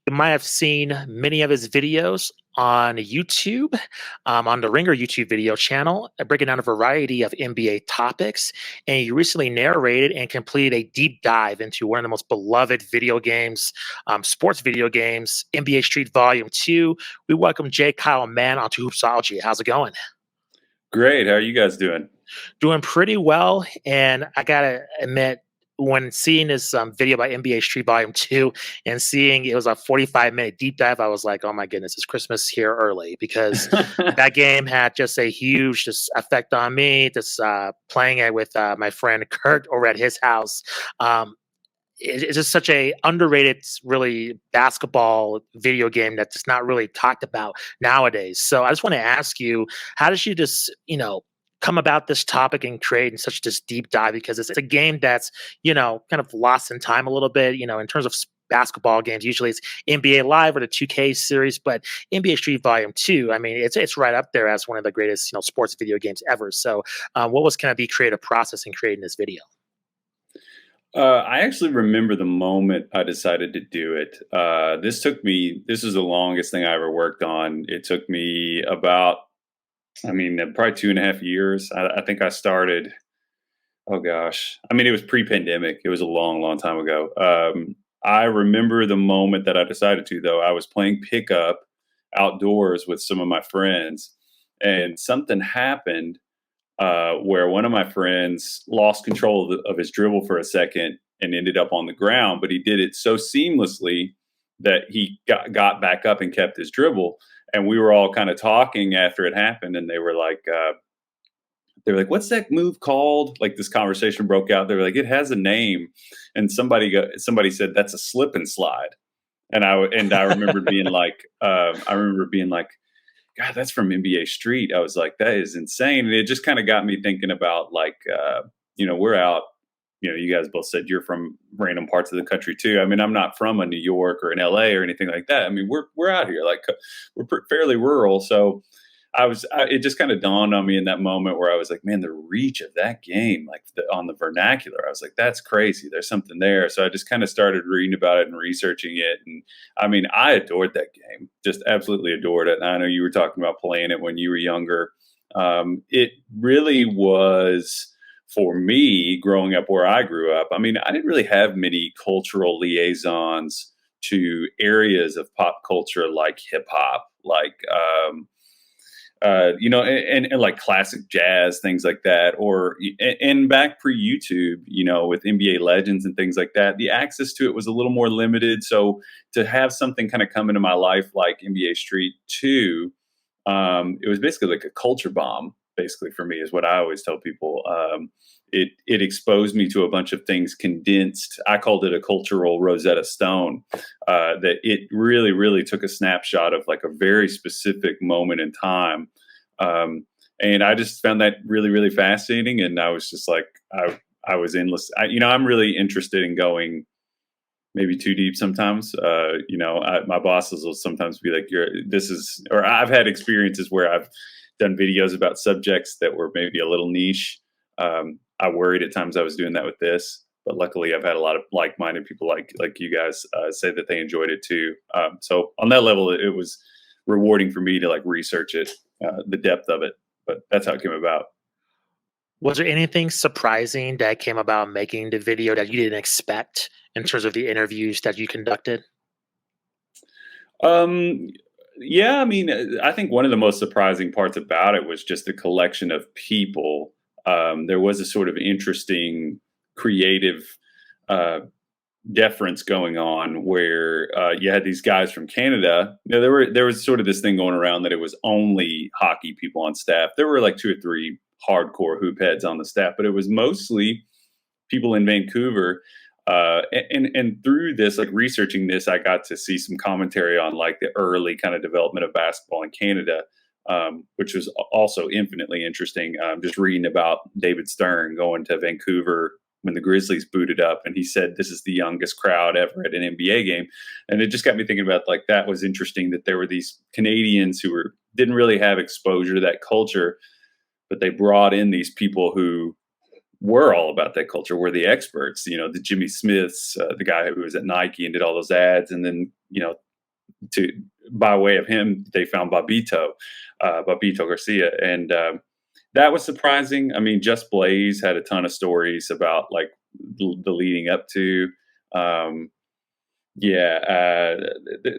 You might have seen many of his videos on YouTube, on the Ringer YouTube video channel, breaking down a variety of NBA topics. And he recently narrated and completed a deep dive into one of the most beloved video games, sports video games, NBA Street Volume 2. We welcome J. Kyle Mann onto Hoopsology. How's it going? Great. How are you guys doing? Doing pretty well. And I got to admit, when seeing this video by NBA Street Volume 2 and seeing it was a 45-minute deep dive, I was like, oh my goodness, it's Christmas here early because that game had just a huge just effect on me. Just playing it with my friend Kurt over at his house. It's just such a underrated, really basketball video game that's just not really talked about nowadays. So I just want to ask you, how did you just, come about this topic and create in such this deep dive? Because it's a game that's, kind of lost in time a little bit, in terms of basketball games. Usually it's NBA Live or the 2K series, but NBA Street Volume 2, I mean, it's right up there as one of the greatest, sports video games ever. So what was kind of the creative process in creating this video? I actually remember the moment I decided to do it. This was the longest thing I ever worked on. It took me about, probably 2.5 years. I think I started, oh gosh. It was pre-pandemic. It was a long, long time ago. I remember the moment that I decided to, though. I was playing pickup outdoors with some of my friends, and something happened where one of my friends lost control of his dribble for a second and ended up on the ground, but he did it so seamlessly that he got back up and kept his dribble. And we were all kind of talking after it happened, and they were like, "What's that move called?" Like, this conversation broke out. They were like, "It has a name," and somebody said, "That's a slip and slide." And I remember being like, God, that's from NBA Street. I was like, that is insane. And it just kind of got me thinking about we're out, you guys both said you're from random parts of the country too. I'm not from a New York or an LA or anything like that. We're out here, like we're fairly rural. So it just kind of dawned on me in that moment where I was like, man, the reach of that game, on the vernacular, I was like, that's crazy. There's something there. So I just kind of started reading about it and researching it. And I adored that game, just absolutely adored it. And I know you were talking about playing it when you were younger. It really was, for me, growing up where I grew up. I didn't really have many cultural liaisons to areas of pop culture like hip hop, and like classic jazz, things like that, and back pre YouTube, with NBA Legends and things like that, the access to it was a little more limited. So to have something kind of come into my life like NBA Street 2, it was basically like a culture bomb, basically, for me, is what I always tell people. It exposed me to a bunch of things condensed. I called it a cultural Rosetta Stone. That it really, really took a snapshot of like a very specific moment in time, and I just found that really, really fascinating. And I was just like, I was endless. I'm really interested in going maybe too deep sometimes. My bosses will sometimes be like, or I've had experiences where I've done videos about subjects that were maybe a little niche. I worried at times I was doing that with this, but luckily I've had a lot of like-minded people like you guys say that they enjoyed it too. So on that level, it was rewarding for me to research it, the depth of it. But that's how it came about. Was there anything surprising that came about making the video that you didn't expect in terms of the interviews that you conducted? Yeah, I think one of the most surprising parts about it was just the collection of people. There was a sort of interesting creative deference going on where you had these guys from Canada. There was sort of this thing going around that it was only hockey people on staff. There were like 2 or 3 hardcore hoop heads on the staff, but it was mostly people in Vancouver. And through this, researching this, I got to see some commentary on the early kind of development of basketball in Canada, which was also infinitely interesting. Just reading about David Stern going to Vancouver when the Grizzlies booted up, and he said this is the youngest crowd ever at an NBA game, and it just got me thinking about that was interesting that there were these Canadians who didn't really have exposure to that culture, but they brought in these people who were all about that culture, were the experts, the Jimmy Smiths, the guy who was at Nike and did all those ads. And then, to by way of him, they found Babito Garcia, and that was surprising. I mean, Just Blaze had a ton of stories about like the leading up to. Um, yeah,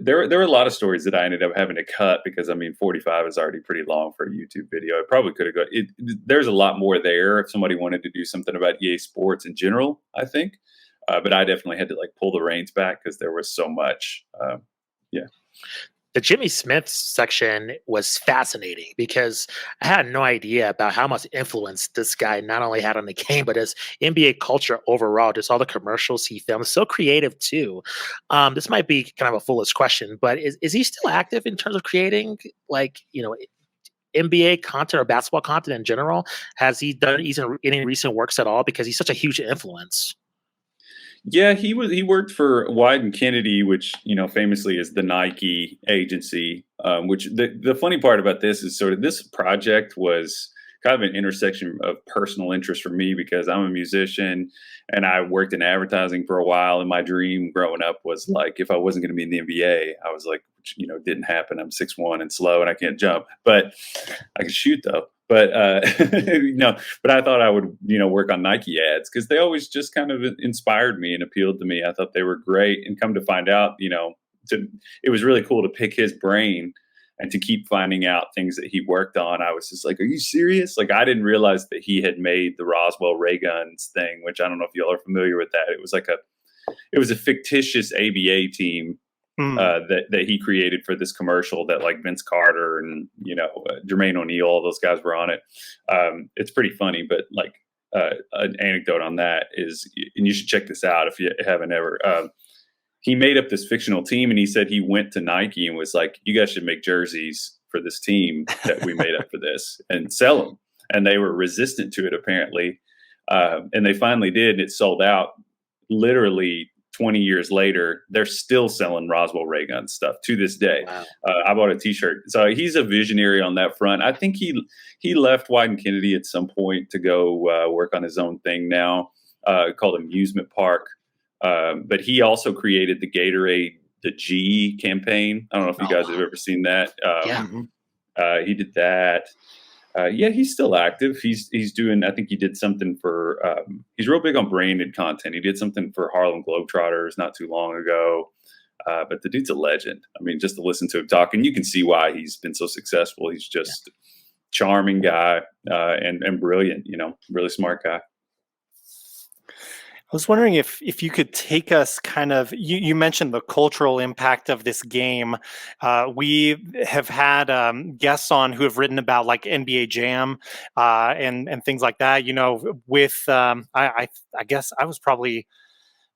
there were a lot of stories that I ended up having to cut because I mean, 45 is already pretty long for a YouTube video. It probably could have got it. There's a lot more there if somebody wanted to do something about EA Sports in general. I think, but I definitely had to like pull the reins back because there was so much. Yeah. The Jimmy Smith section was fascinating because I had no idea about how much influence this guy not only had on the game, but his NBA culture overall. Just all the commercials he filmed, so creative too. This might be kind of a foolish question, but is he still active in terms of creating, like, NBA content or basketball content in general? Has he done any recent works at all? Because he's such a huge influence. Yeah, he worked for Wyden and Kennedy, which famously is the Nike agency. Which the funny part about this is sort of this project was kind of an intersection of personal interest for me because I'm a musician and I worked in advertising for a while. And my dream growing up was like if I wasn't going to be in the NBA, I was like, which, didn't happen. I'm 6'1" and slow and I can't jump, but I can shoot though. But but I thought I would, work on Nike ads because they always just kind of inspired me and appealed to me. I thought they were great, and come to find out, it was really cool to pick his brain and to keep finding out things that he worked on. I was just like, "Are you serious?" Like I didn't realize that he had made the Roswell ray guns thing, which I don't know if y'all are familiar with that. It was a fictitious ABA team that he created for this commercial that like Vince Carter and Jermaine O'Neal, all those guys were on it. It's pretty funny, but like an anecdote on that is, and you should check this out if you haven't ever. He made up this fictional team, and he said he went to Nike and was like, "You guys should make jerseys for this team that we made up for this and sell them." And they were resistant to it apparently, and they finally did. And it sold out literally 20 years later. They're still selling Roswell ray gun stuff to this day. Wow. I bought a t-shirt. So he's a visionary on that front. I think he left Wyden Kennedy at some point to go work on his own thing now called Amusement Park. But he also created the Gatorade, the G campaign. I don't know if you guys have ever seen that. He did that. Yeah, he's still active. He's doing. I think he did something for. He's real big on branded content. He did something for Harlem Globetrotters not too long ago. But the dude's a legend. I mean, just to listen to him talk, and you can see why he's been so successful. He's just charming guy and brilliant. Really smart guy. I was wondering if you could take us kind of, you mentioned the cultural impact of this game. We have had guests on who have written about like NBA Jam and things like that. With I guess I was probably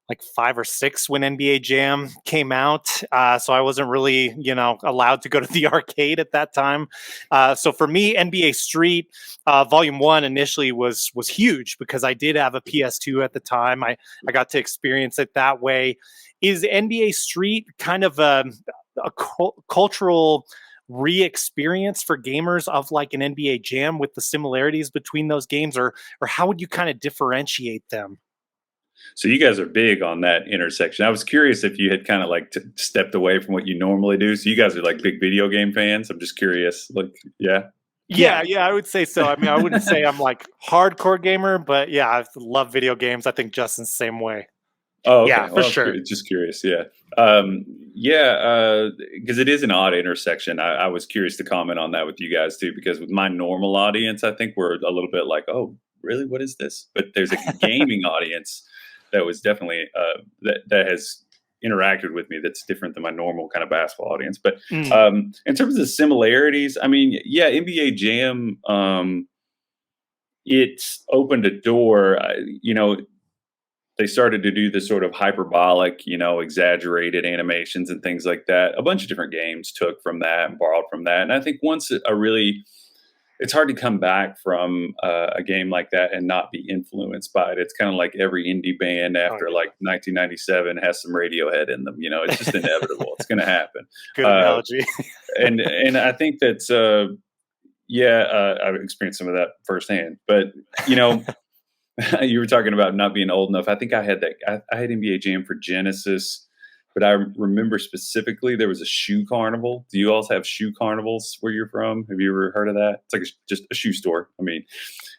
like 5 or 6 when NBA Jam came out. So I wasn't really, allowed to go to the arcade at that time. So for me, NBA Street Volume 1 initially was huge because I did have a PS2 at the time. I got to experience it that way. Is NBA Street kind of a cultural re-experience for gamers of like an NBA Jam with the similarities between those games, or how would you kind of differentiate them? So you guys are big on that intersection. I was curious if you had kind of like stepped away from what you normally do. So you guys are like big video game fans. I'm just curious. Like, yeah. Yeah, I would say so. I mean, I wouldn't say I'm like hardcore gamer, but yeah, I love video games. I think Justin's the same way. Oh, okay. Yeah, for sure. Just curious. Yeah. Because it is an odd intersection. I was curious to comment on that with you guys too, because with my normal audience, I think we're a little bit like, oh, really? What is this? But there's a gaming audience that was definitely that has interacted with me that's different than my normal kind of basketball audience. But in terms of the similarities, I mean, yeah, NBA Jam, it's opened a door. They started to do this sort of hyperbolic, exaggerated animations and things like that. A bunch of different games took from that and borrowed from that. And I think it's hard to come back from a game like that and not be influenced by it. It's kind of like every indie band after like 1997 has some Radiohead in them. It's just inevitable. It's going to happen. Good analogy. and I think that's I've experienced some of that firsthand. But you were talking about not being old enough. I think I had NBA Jam for Genesis. but I remember specifically there was a shoe carnival. Do you all have shoe carnivals where you're from? Have you ever heard of that? It's like just a shoe store. I mean,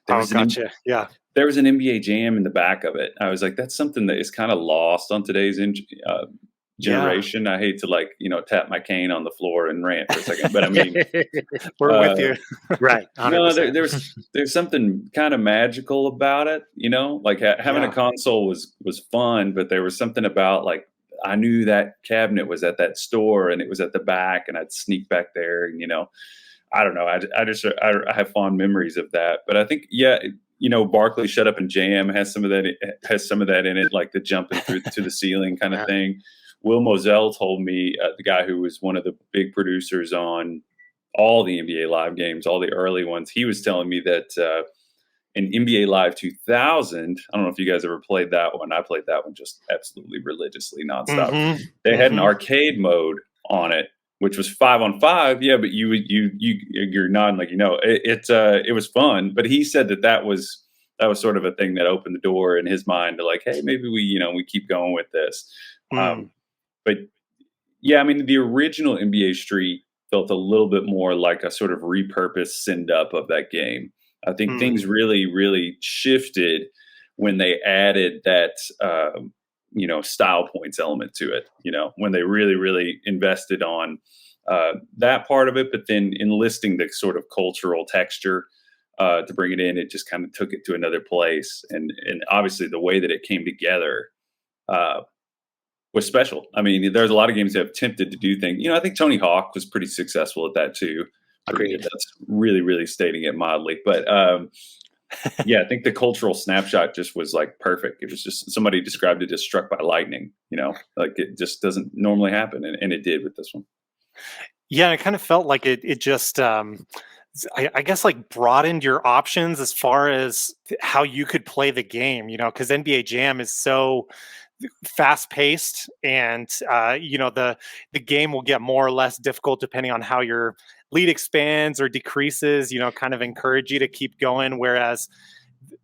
there Oh, was an gotcha. Yeah. there was an NBA Jam in the back of it. I was like, that's something that is kind of lost on today's Yeah. generation. I hate to tap my cane on the floor and rant for a second, but I mean, We're with uh, you. Right, no, 100%. there's something kind of magical about it, like having a Yeah. console was fun, but there was something about like I knew that cabinet was at that store and it was at the back, and I'd sneak back there, and I don't know, I have fond memories of that, but I think Barkley Shut Up and Jam has some of that in it, like the jumping through to the ceiling kind of Yeah. thing. Will Moselle told me, the guy who was one of the big producers on all the NBA Live games, all the early ones, he was telling me that in NBA Live 2000, I don't know if you guys ever played that one. I played that one just absolutely religiously, nonstop. Hmm. They had an Hmm. arcade mode on it, which was 5-on-5. Yeah, but you're nodding like it was fun. But he said that was sort of a thing that opened the door in his mind to like, hey, maybe we keep going with this. Mm. But yeah, I mean, the original NBA Street felt a little bit more like a sort of repurposed send up of that game. I think Mm. things really, really shifted when they added that, style points element to it, when they really, really invested on that part of it, but then enlisting the sort of cultural texture to bring it in, it just kind of took it to another place. And obviously the way that it came together, uh, was special. I mean, there's a lot of games that have attempted to do things. I think Tony Hawk was pretty successful at that too. Agreed. That's really, really stating it mildly. But yeah, I think the cultural snapshot just was like perfect. It was just, somebody described it as struck by lightning, like it just doesn't normally happen. And it did with this one. Yeah, it kind of felt like it just I guess like broadened your options as far as how you could play the game, because NBA Jam is so fast paced, and the game will get more or less difficult depending on how your lead expands or decreases, kind of encourage you to keep going. Whereas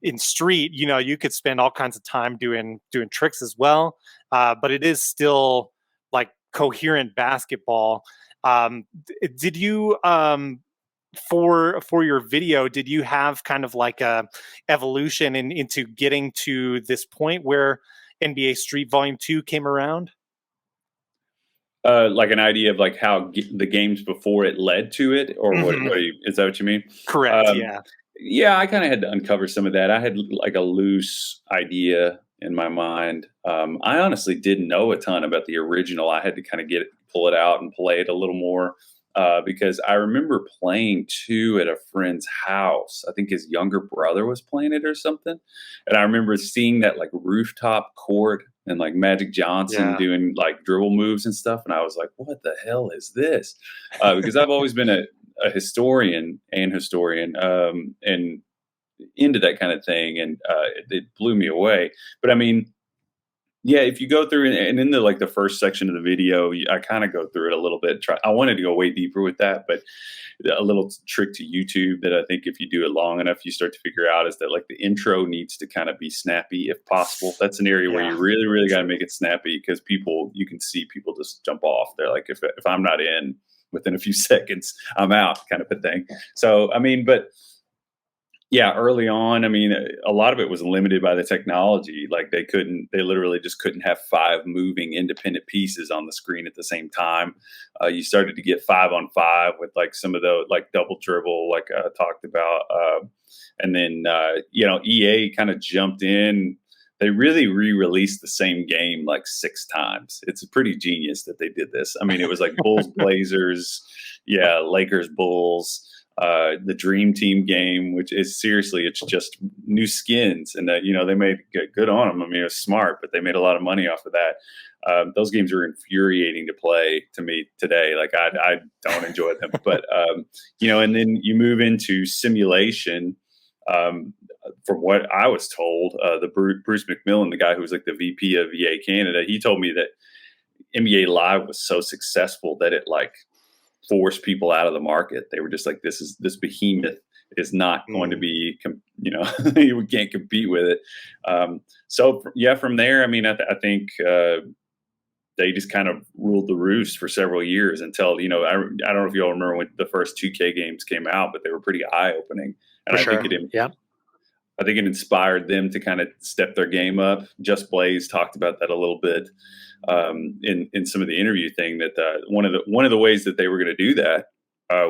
in Street, you could spend all kinds of time doing tricks as well, but it is still like coherent basketball. Did you for your video, did you have kind of like a evolution into getting to this point where NBA Street Volume 2 came around? Like an idea of like how the games before it led to it, or Mhm. is that what you mean? Correct. Yeah. Yeah, I kind of had to uncover some of that. I had like a loose idea in my mind. I honestly didn't know a ton about the original. I had to kind of pull it out and play it a little more, because I remember playing two at a friend's house. I think his younger brother was playing it or something. And I remember seeing that like rooftop court and like Magic Johnson Yeah. doing like dribble moves and stuff. And I was like, what the hell is this? Because I've always been a historian and into that kind of thing, and it blew me away. But I mean, yeah, if you go through and in the first section of the video, I kind of go through it a little bit. I wanted to go way deeper with that, but a little trick to YouTube that I think if you do it long enough, you start to figure out is that like the intro needs to kind of be snappy if possible. That's an area where Yeah. you really, really got to make it snappy, because you can see people just jump off. They're like, if I'm not in within a few seconds, I'm out, kind of a thing. So, I mean, but yeah, early on, I mean, a lot of it was limited by the technology. Like they literally just couldn't have 5 moving independent pieces on the screen at the same time. You started to get 5-on-5 with like some of the like double dribble, like I talked about. And then, EA kind of jumped in. They really re-released the same game like 6 times. It's pretty genius that they did this. I mean, it was like Bulls, Blazers, yeah, Lakers, Bulls. The Dream Team game, which is seriously, it's just new skins, and that they made good on them. I mean, it was smart, but they made a lot of money off of that. Those games are infuriating to play to me today. Like I don't enjoy them, but and then you move into simulation. From what I was told, the Bruce McMillan, the guy who was like the VP of EA Canada, he told me that NBA Live was so successful that it like force people out of the market. They were just like, this behemoth is not going to be, we can't compete with it. So yeah, from there, I mean, I think they just kind of ruled the roost for several years until, I don't know if you all remember when the first 2K games came out, but they were pretty eye opening. And For sure. Yeah. I think it inspired them to kind of step their game up. Just Blaze talked about that a little bit in some of the interview thing, that one of the ways that they were going to do that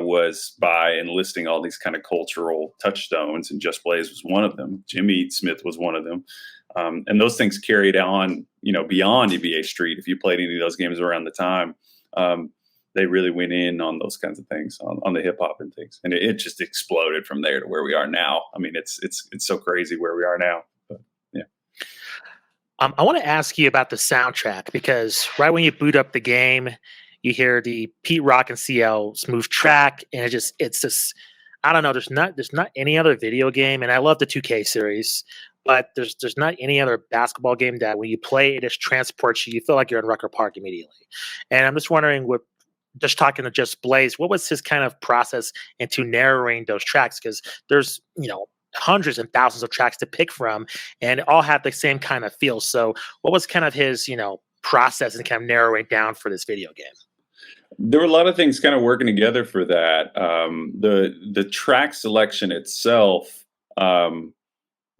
was by enlisting all these kind of cultural touchstones, and Just Blaze was one of them. Jimmy Smith was one of them. And those things carried on, beyond NBA Street. If you played any of those games around the time, they really went in on those kinds of things, on the hip hop and things, and it just exploded from there to where we are now. I mean, it's so crazy where we are now. But, yeah. I want to ask you about the soundtrack, because right when you boot up the game, you hear the Pete Rock and CL smooth track, and it's just I don't know. There's not any other video game, and I love the 2K series, but there's not any other basketball game that when you play it just transports you. You feel like you're in Rucker Park immediately. And I'm just wondering, just talking to Just Blaze, what was his kind of process into narrowing those tracks? Because there's hundreds and thousands of tracks to pick from, and all have the same kind of feel. So what was kind of his process and kind of narrowing down for this video game? There were a lot of things kind of working together for that. The track selection itself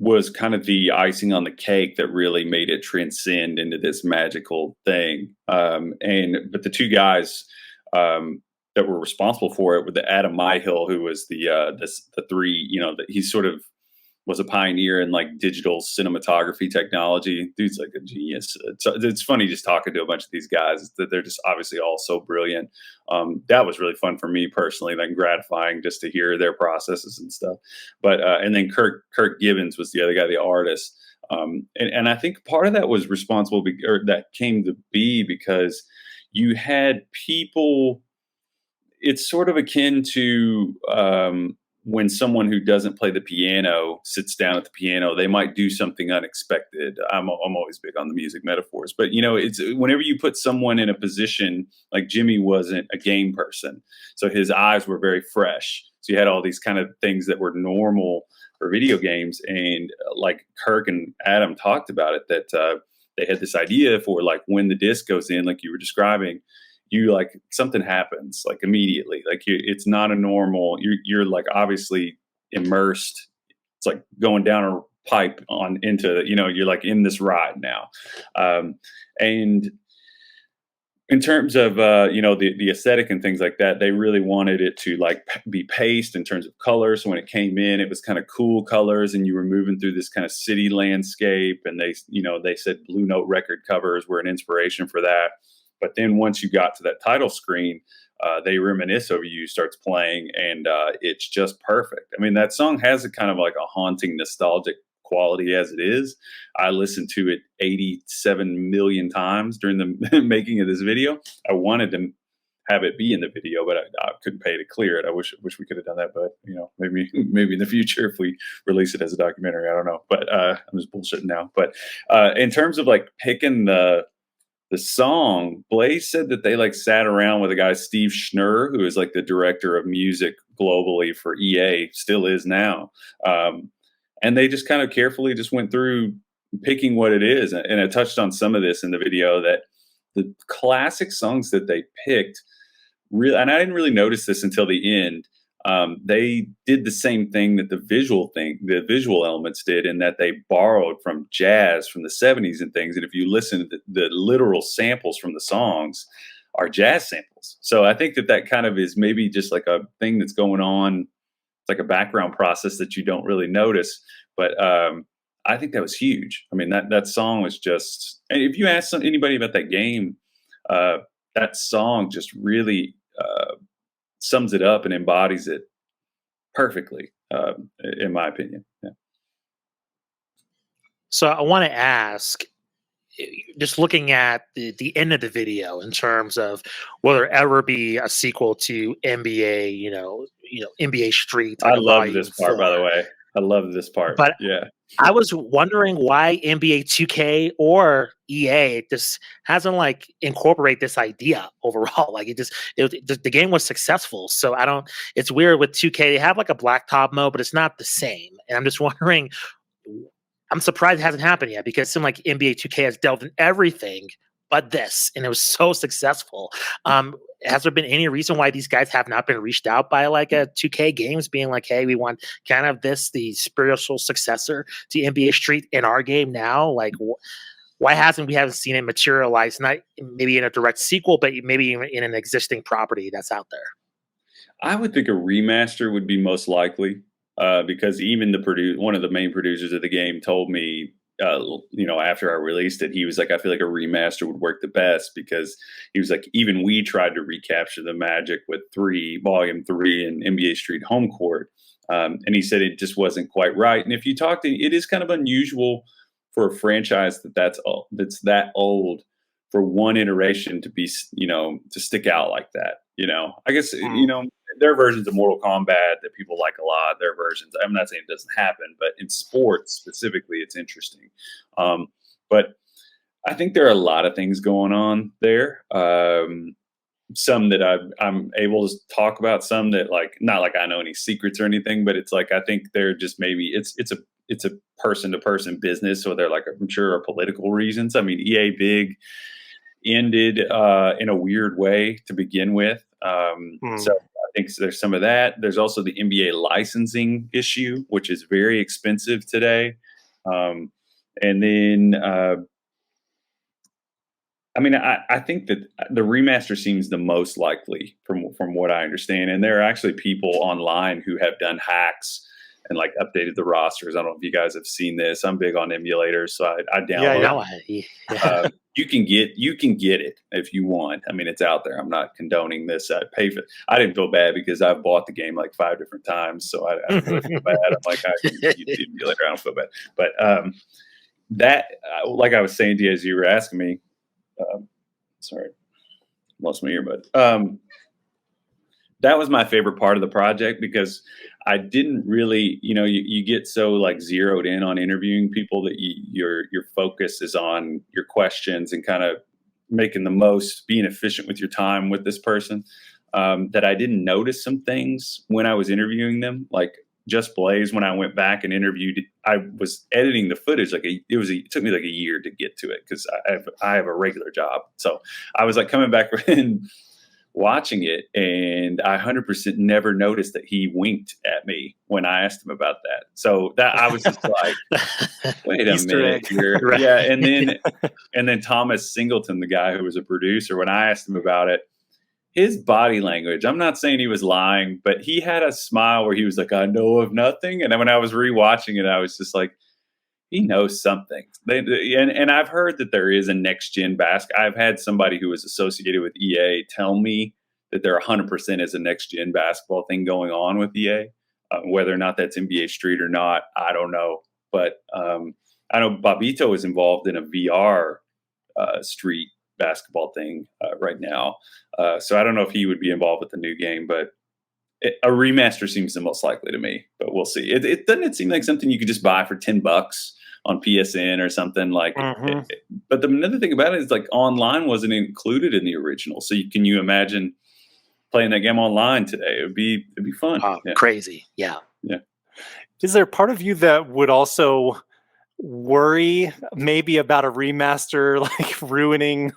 was kind of the icing on the cake that really made it transcend into this magical thing. But the two guys that were responsible for it were the Adam Myhill, who was the three, he sort of was a pioneer in like digital cinematography technology. Dude's like a genius. It's funny just talking to a bunch of these guys, that they're just obviously all so brilliant. That was really fun for me personally, like gratifying just to hear their processes and stuff. But and then Kirk Gibbons was the other guy, the artist. And I think part of that was responsible, or that came to be because you had people. It's sort of akin to when someone who doesn't play the piano sits down at the piano, they might do something unexpected. I'm always big on the music metaphors, but it's whenever you put someone in a position, like Jimmy wasn't a game person, so his eyes were very fresh. So you had all these kind of things that were normal for video games, and like Kirk and Adam talked about it, that they had this idea for like when the disc goes in, like you were describing. You like something happens like immediately, like it's not a normal, you're like obviously immersed. It's like going down a pipe on into, you're like in this ride now. And in terms of, the aesthetic and things like that, they really wanted it to like be paced in terms of colors. So when it came in, it was kind of cool colors, and you were moving through this kind of city landscape. And they said Blue Note record covers were an inspiration for that. But then once you got to that title screen, They Reminisce Over You starts playing, and it's just perfect. I mean, that song has a kind of like a haunting, nostalgic quality as it is. I listened to it 87 million times during the making of this video. I wanted to have it be in the video, but I couldn't pay to clear it. I wish we could have done that, but maybe in the future if we release it as a documentary, I don't know. But I'm just bullshitting now. But in terms of like picking the song, Blaze said that they like sat around with a guy, Steve Schnurr, who is like the director of music globally for EA, still is now. And they just kind of carefully just went through picking what it is. And I touched on some of this in the video, that the classic songs that they picked, and I didn't really notice this until the end. They did the same thing that the visual elements did, in that they borrowed from jazz from the 70s and things. And if you listen to the literal samples from the songs are jazz samples. So I think that kind of is maybe just like a thing that's going on. It's like a background process that you don't really notice. But I think that was huge. I mean, that song was just, and if you ask anybody about that game, that song just really sums it up and embodies it perfectly, in my opinion. Yeah. So I want to ask, just looking at the end of the video, in terms of will there ever be a sequel to NBA, NBA Street? I love this part, by the way. I love this part. But yeah, I was wondering why NBA 2K or EA just hasn't like incorporate this idea overall. Like the game was successful, so I don't. It's weird with 2K. They have like a blacktop mode, but it's not the same. And I'm just wondering. I'm surprised it hasn't happened yet, because it seems like NBA 2K has delved in everything, but 2K hasn't. And I'm just wondering why. And NBA 2K or EA just hasn't like incorporate this idea overall. Like the game was successful, so I don't. It's weird with 2K. They have like a blacktop mode, but it's not the same. And I'm just wondering. I'm surprised it hasn't happened yet, because it seemed like NBA 2K has delved in everything, but this, and it was so successful. Has there been any reason why these guys have not been reached out by like a 2K Games being like, hey, we want kind of this, the spiritual successor to NBA Street in our game now? Like, why we haven't seen it materialize, not maybe in a direct sequel, but maybe in an existing property that's out there? I would think a remaster would be most likely, because even one of the main producers of the game told me, after I released it, he was like, I feel like a remaster would work the best, because he was like, even we tried to recapture the magic with Volume 3 and NBA Street Home Court. And he said it just wasn't quite right. And if you talk to, it is kind of unusual for a franchise that's that old for one iteration to be, to stick out like that. I guess, there are versions of Mortal Kombat that people like a lot. There are versions. I'm not saying it doesn't happen, but in sports specifically, it's interesting. But I think there are a lot of things going on there. Some that I'm able to talk about. Some that, like, not like I know any secrets or anything, but it's like I think they're just maybe it's a person to person business, so they're like, I'm sure, are political reasons. I mean, EA Big ended in a weird way to begin with. So I think there's some of that. There's also the NBA licensing issue, which is very expensive today. And then, I think that the remaster seems the most likely from what I understand. And there are actually people online who have done hacks and like updated the rosters. I don't know if you guys have seen this. I'm big on emulators, so I download. You can get it if you want. I mean, it's out there. I'm not condoning this. I pay for it. I didn't feel bad because I've bought the game like 5 different times, so I don't really feel bad. I'm like, I can get the emulator. I don't feel bad. But that, like I was saying to you as you were asking me, sorry, lost my earbud. That was my favorite part of the project, because I didn't really, you get so like zeroed in on interviewing people that your focus is on your questions and kind of being efficient with your time with this person, that I didn't notice some things when I was interviewing them. Like Just Blaze, when I went back and interviewed, I was editing the footage. It took me like a year to get to it, because I have a regular job. So I was like coming back and watching it, and I 100% never noticed that he winked at me when I asked him about that. So that I was just like, wait a minute here. Right. Yeah. And then Thomas Singleton, the guy who was a producer, when I asked him about it, his body language, I'm not saying he was lying, but he had a smile where he was like, I know of nothing. And then when I was rewatching it, I was just like, he knows something. And I've heard that there is a next gen basketball. I've had somebody who was associated with EA tell me that there 100% is a next gen basketball thing going on with EA. Whether or not that's NBA Street or not, I don't know. But I know Babito is involved in a VR Street basketball thing right now. So I don't know if he would be involved with the new game, but a remaster seems the most likely to me. But we'll see. It doesn't seem like something you could just buy for $10 on PSN or something like. But another thing about it is like online wasn't included in the original. So can you imagine playing that game online today? It'd be fun. Crazy. Yeah. Is there part of you that would also worry maybe about a remaster like ruining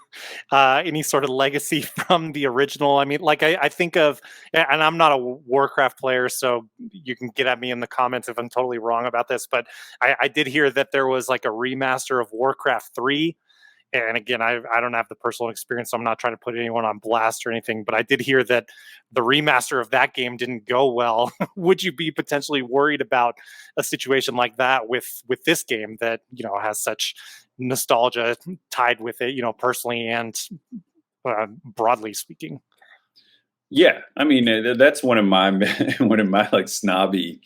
any sort of legacy from the original? I mean, like I think of, and I'm not a Warcraft player, so you can get at me in the comments if I'm totally wrong about this, but I did hear that there was like a remaster of Warcraft 3. And again, I don't have the personal experience, so I'm not trying to put anyone on blast or anything, but I did hear that the remaster of that game didn't go well. Would you be potentially worried about a situation like that with this game that, has such nostalgia tied with it, personally and broadly speaking? Yeah, I mean, that's one of my like snobby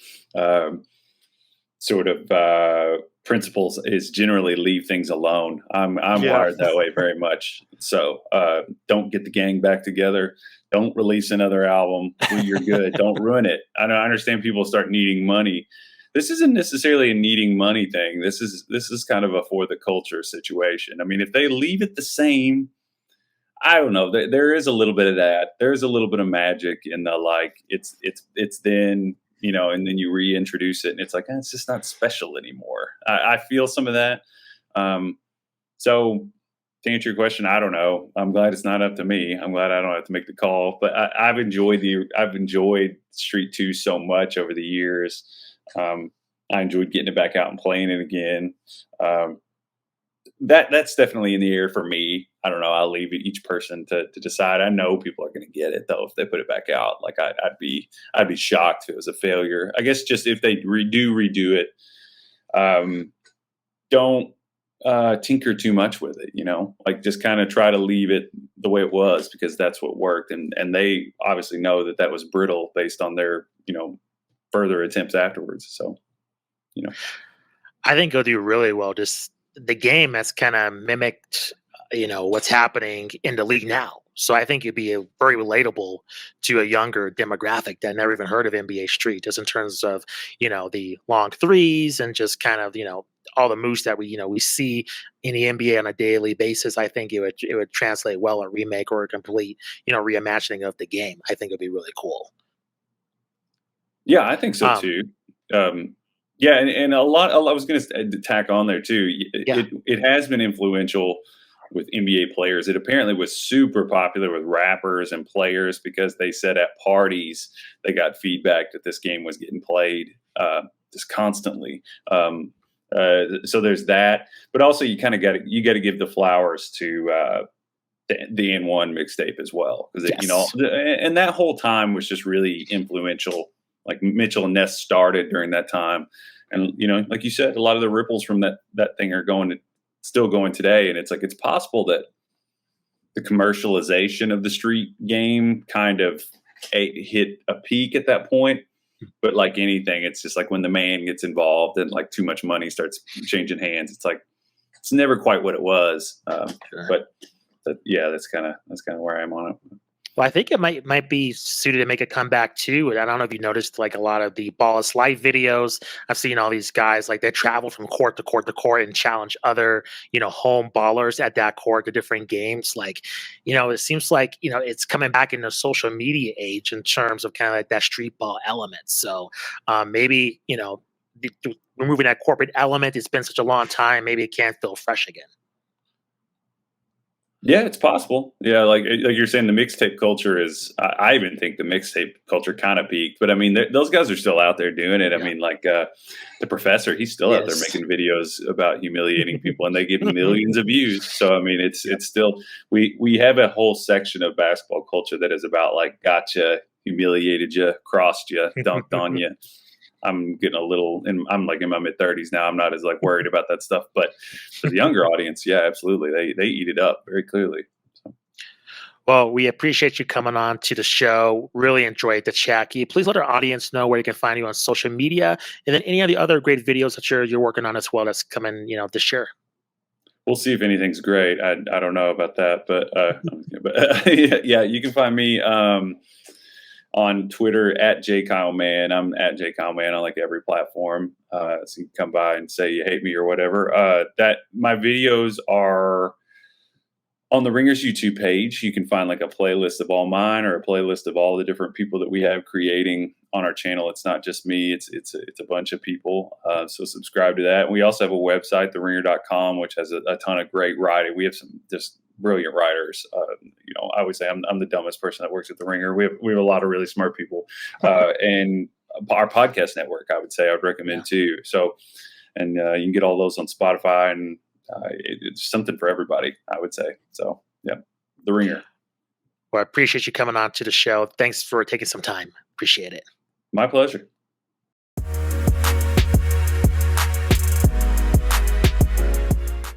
sort of principles is generally leave things alone. I'm wired that way very much. So don't get the gang back together. Don't release another album. You're good. Don't ruin it. I understand people start needing money. This isn't necessarily a needing money thing. This is kind of a for the culture situation. I mean, if they leave it the same, I don't know. There is a little bit of that. There's a little bit of magic in the like. It's then. And then you reintroduce it and it's like, it's just not special anymore. I feel some of that. So to answer your question, I don't know. I'm glad it's not up to me. I'm glad I don't have to make the call. But I've enjoyed Street 2 so much over the years. I enjoyed getting it back out and playing it again. Um, that's definitely in the air for me. I don't know. I'll leave it each person to decide. I know people are going to get it though if they put it back out. Like I'd be shocked if it was a failure. I guess just if they redo it, don't tinker too much with it. Like just kind of try to leave it the way it was because that's what worked. And they obviously know that was brittle based on their further attempts afterwards. So I think it'll do really well. Just the game has kind of mimicked, what's happening in the league now. So I think it'd be very relatable to a younger demographic that never even heard of NBA Street, just in terms of, the long threes and just kind of, all the moves that we see in the NBA on a daily basis. I think it would translate well a remake or a complete, reimagining of the game. I think it'd be really cool. Yeah, I think so too. Yeah, and a lot. I was going to tack on there too. It has been influential with NBA players. It apparently was super popular with rappers and players because they said at parties they got feedback that this game was getting played just constantly. So there's that, but also you kind of got to give the flowers to the N1 mixtape as well because and that whole time was just really influential. Like Mitchell and Ness started during that time. And, like you said, a lot of the ripples from that thing are still going today. And it's like, it's possible that the commercialization of the street game kind of hit a peak at that point. But like anything, it's just like when the man gets involved and like too much money starts changing hands, it's like, it's never quite what it was. Sure. But that's kind of where I am on it. Well, I think it might be suited to make a comeback too. And I don't know if you noticed, like a lot of the Ball is Life videos. I've seen all these guys like they travel from court to court to court and challenge other, home ballers at that court to different games. Like, it seems like it's coming back in the social media age in terms of kind of like that street ball element. So maybe removing that corporate element. It's been such a long time. Maybe it can't feel fresh again. Yeah, it's possible. Yeah, like you're saying, the mixtape culture is. I even think the mixtape culture kind of peaked. But I mean, those guys are still out there doing it. I mean, like the professor, he's still out there making videos about humiliating people, and they get millions of views. So I mean, it's still we have a whole section of basketball culture that is about like gotcha, humiliated you, crossed you, dunked on you. I'm getting a little, and I'm like in my mid 30s now. I'm not as like worried about that stuff, but for the younger audience, yeah, absolutely, they eat it up very clearly. So. Well, we appreciate you coming on to the show. Really enjoyed the chat. Can you please let our audience know where you can find you on social media, and then any of the other great videos that you're working on as well that's coming, this year. We'll see if anything's great. I don't know about that, but yeah, you can find me. On Twitter at JKyleMann. I'm at JKyleMann on like every platform. So you can come by and say you hate me or whatever. That my videos are on the Ringers YouTube page. You can find like a playlist of all mine or a playlist of all the different people that we have creating on our channel. It's not just me. It's a bunch of people. So subscribe to that. And we also have a website, theringer.com, which has a ton of great writing. We have some just brilliant writers. I always say I'm the dumbest person that works at the Ringer. We have a lot of really smart people, and our podcast network, I would recommend too. So, and you can get all those on Spotify, and it's something for everybody, I would say. So, yeah, the Ringer. Well, I appreciate you coming on to the show. Thanks for taking some time. Appreciate it. My pleasure.